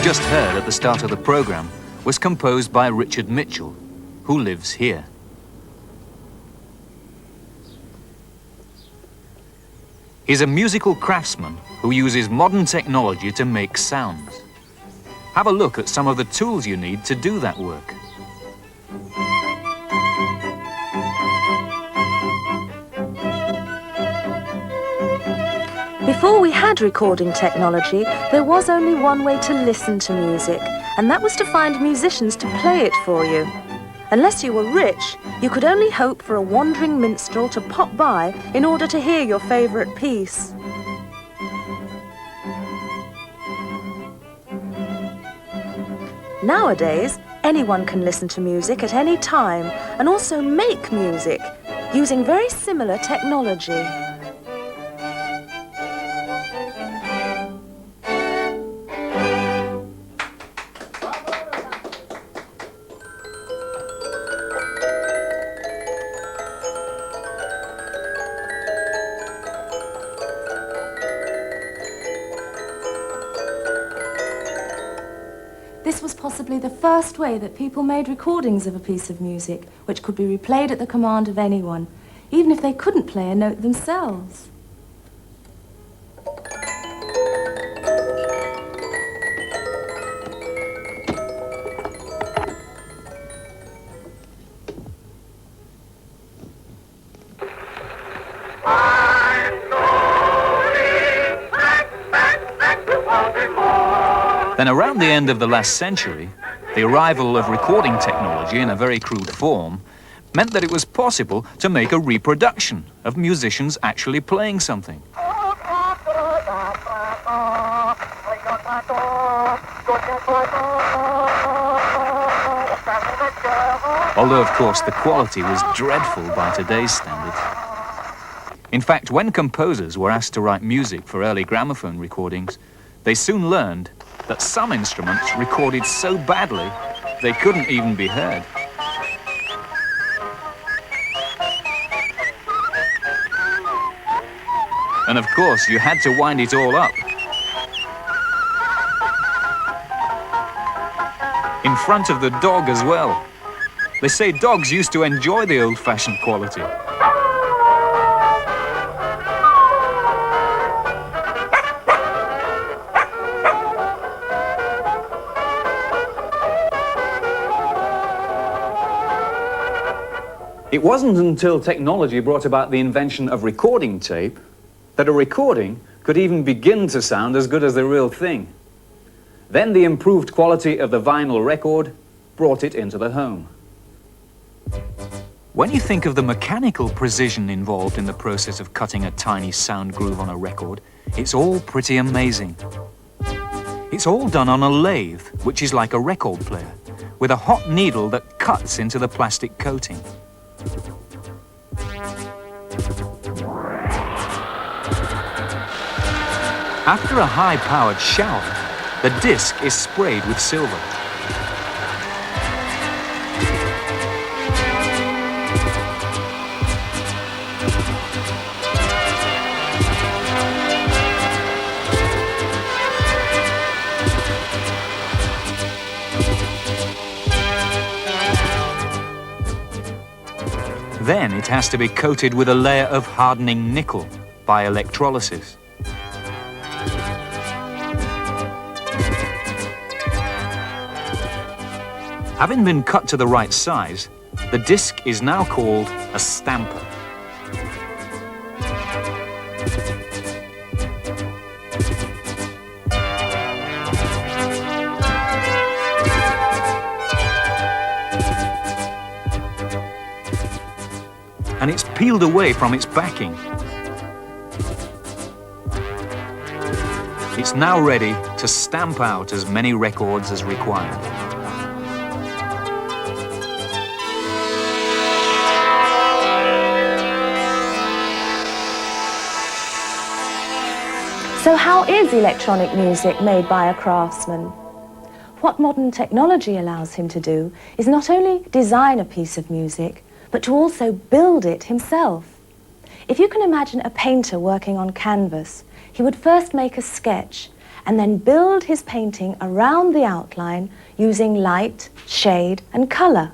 just heard at the start of the program was composed by Richard Mitchell, who lives here. He's a musical craftsman who uses modern technology to make sounds. Have a look at some of the tools you need to do that work. Before we had recording technology, there was only one way to listen to music, and that was to find musicians to play it for you. Unless you were rich, you could only hope for a wandering minstrel to pop by in order to hear your favourite piece. Nowadays, anyone can listen to music at any time and also make music using very similar technology. This was possibly the first way that people made recordings of a piece of music, which could be replayed at the command of anyone, even if they couldn't play a note themselves. Then around the end of the last century, the arrival of recording technology in a very crude form meant that it was possible to make a reproduction of musicians actually playing something. Although, of course, the quality was dreadful by today's standards. In fact, when composers were asked to write music for early gramophone recordings, they soon learned that some instruments recorded so badly they couldn't even be heard. And of course, you had to wind it all up. In front of the dog as well. They say dogs used to enjoy the old-fashioned quality. It wasn't until technology brought about the invention of recording tape that a recording could even begin to sound as good as the real thing. Then the improved quality of the vinyl record brought it into the home. When you think of the mechanical precision involved in the process of cutting a tiny sound groove on a record, it's all pretty amazing. It's all done on a lathe, which is like a record player, with a hot needle that cuts into the plastic coating. After a high-powered shower, the disc is sprayed with silver. Then it has to be coated with a layer of hardening nickel by electrolysis. Having been cut to the right size, the disc is now called a stamper. And it's peeled away from its backing. It's now ready to stamp out as many records as required. So how is electronic music made by a craftsman? What modern technology allows him to do is not only design a piece of music, but to also build it himself. If you can imagine a painter working on canvas, he would first make a sketch and then build his painting around the outline using light, shade and colour.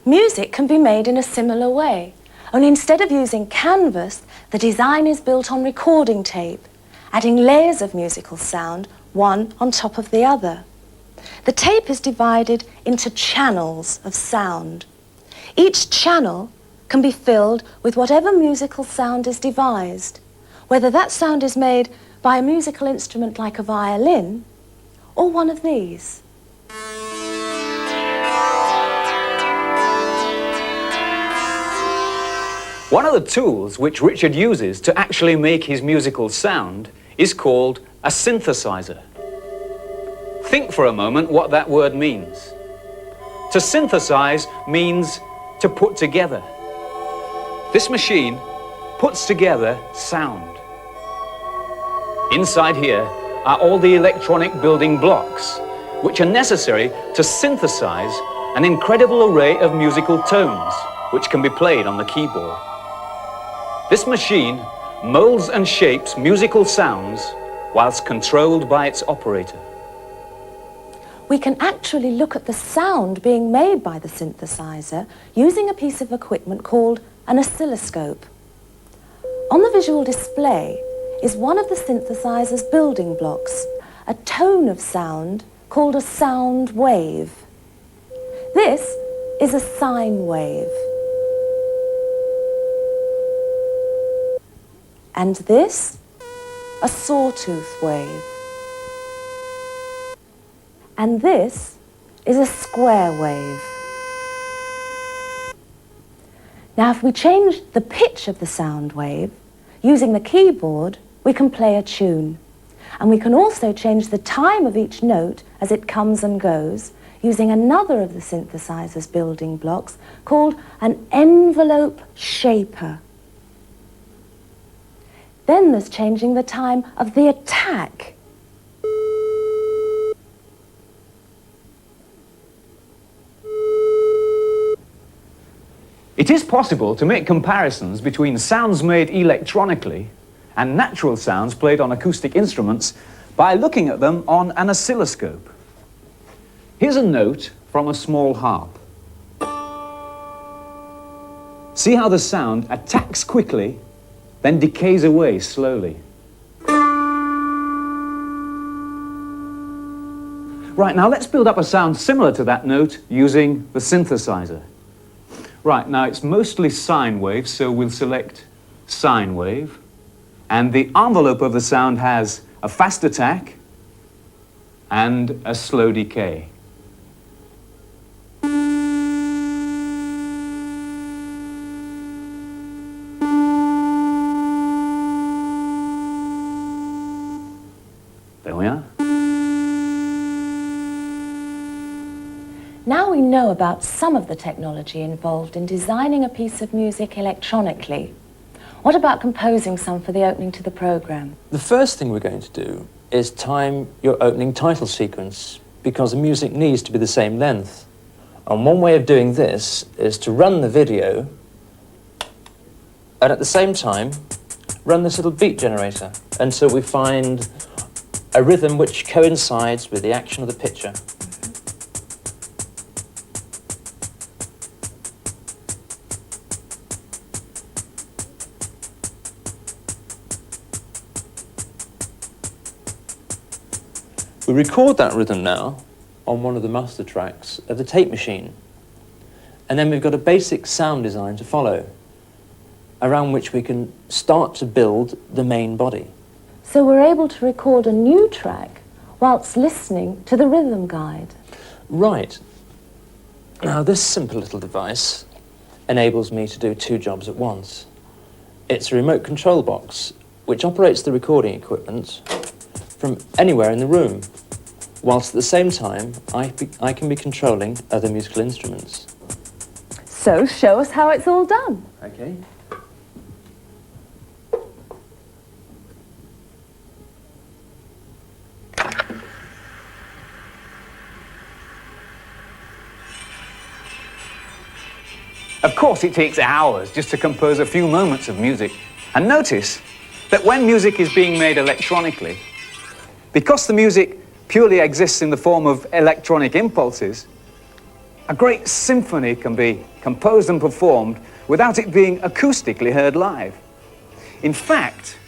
Music can be made in a similar way, only instead of using canvas, the design is built on recording tape, adding layers of musical sound, one on top of the other. The tape is divided into channels of sound. Each channel can be filled with whatever musical sound is devised, whether that sound is made by a musical instrument like a violin or one of these. One of the tools which Richard uses to actually make his musical sound is called a synthesizer. Think for a moment what that word means. To synthesize means to put together. This machine puts together sound. Inside here are all the electronic building blocks which are necessary to synthesize an incredible array of musical tones which can be played on the keyboard. This machine molds and shapes musical sounds whilst controlled by its operator. We can actually look at the sound being made by the synthesizer using a piece of equipment called an oscilloscope. On the visual display is one of the synthesizer's building blocks, a tone of sound called a sound wave. This is a sine wave. And this, a sawtooth wave. And this is a square wave. Now, if we change the pitch of the sound wave, using the keyboard, we can play a tune. And we can also change the time of each note as it comes and goes, using another of the synthesizer's building blocks called an envelope shaper. Then there's changing the time of the attack. It is possible to make comparisons between sounds made electronically and natural sounds played on acoustic instruments by looking at them on an oscilloscope. Here's a note from a small harp. See how the sound attacks quickly, then decays away slowly. Right, now let's build up a sound similar to that note using the synthesizer. Right, now it's mostly sine waves, so we'll select sine wave. And the envelope of the sound has a fast attack and a slow decay. There we are. Now we know about some of the technology involved in designing a piece of music electronically. What about composing some for the opening to the programme? The first thing we're going to do is time your opening title sequence, because the music needs to be the same length. And one way of doing this is to run the video and at the same time run this little beat generator until we find a rhythm which coincides with the action of the picture. We record that rhythm now on one of the master tracks of the tape machine. And then we've got a basic sound design to follow, around which we can start to build the main body. So we're able to record a new track whilst listening to the rhythm guide. Right. Now this simple little device enables me to do two jobs at once. It's a remote control box which operates the recording equipment from anywhere in the room, whilst at the same time I can be controlling other musical instruments. So show us how it's all done. Okay. Of course, it takes hours just to compose a few moments of music. And notice that when music is being made electronically, because the music purely exists in the form of electronic impulses, a great symphony can be composed and performed without it being acoustically heard live. In fact,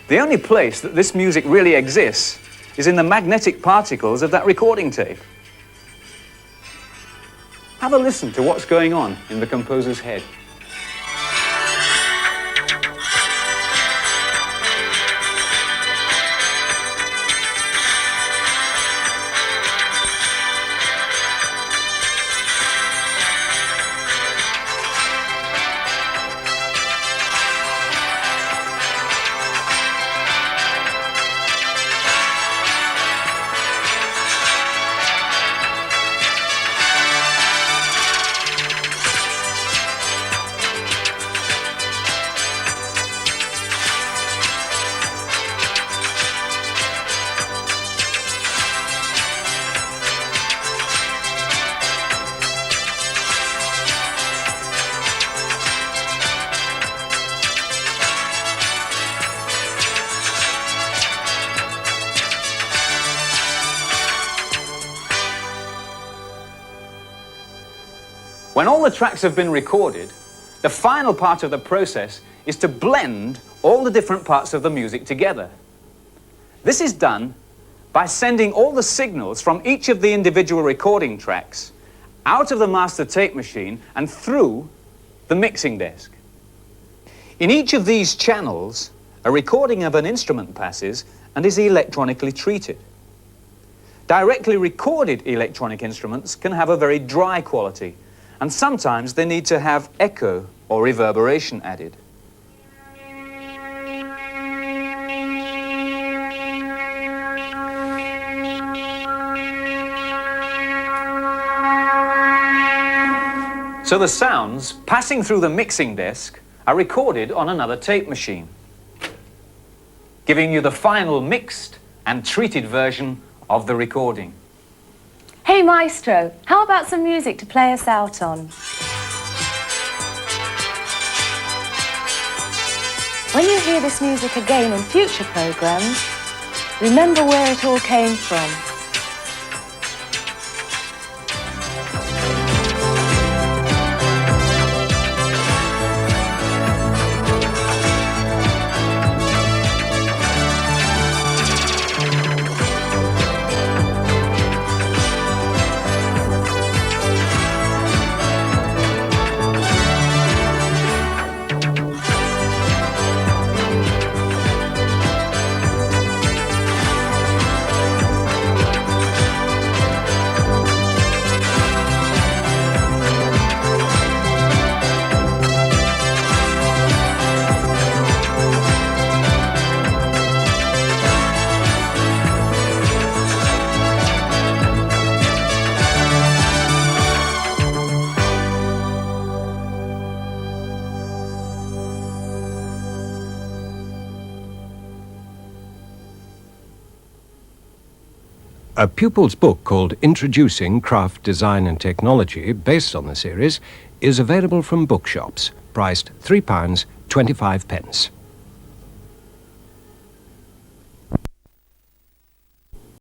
the only place that this music really exists is in the magnetic particles of that recording tape. Have a listen to what's going on in the composer's head. When all the tracks have been recorded, the final part of the process is to blend all the different parts of the music together. This is done by sending all the signals from each of the individual recording tracks out of the master tape machine and through the mixing desk. In each of these channels, a recording of an instrument passes and is electronically treated. Directly recorded electronic instruments can have a very dry quality, and sometimes they need to have echo or reverberation added. So the sounds passing through the mixing desk are recorded on another tape machine, giving you the final mixed and treated version of the recording. Hey Maestro, how about some music to play us out on? When you hear this music again in future programmes, remember where it all came from. A pupil's book called Introducing Craft Design and Technology, based on the series, is available from bookshops, priced £3.25.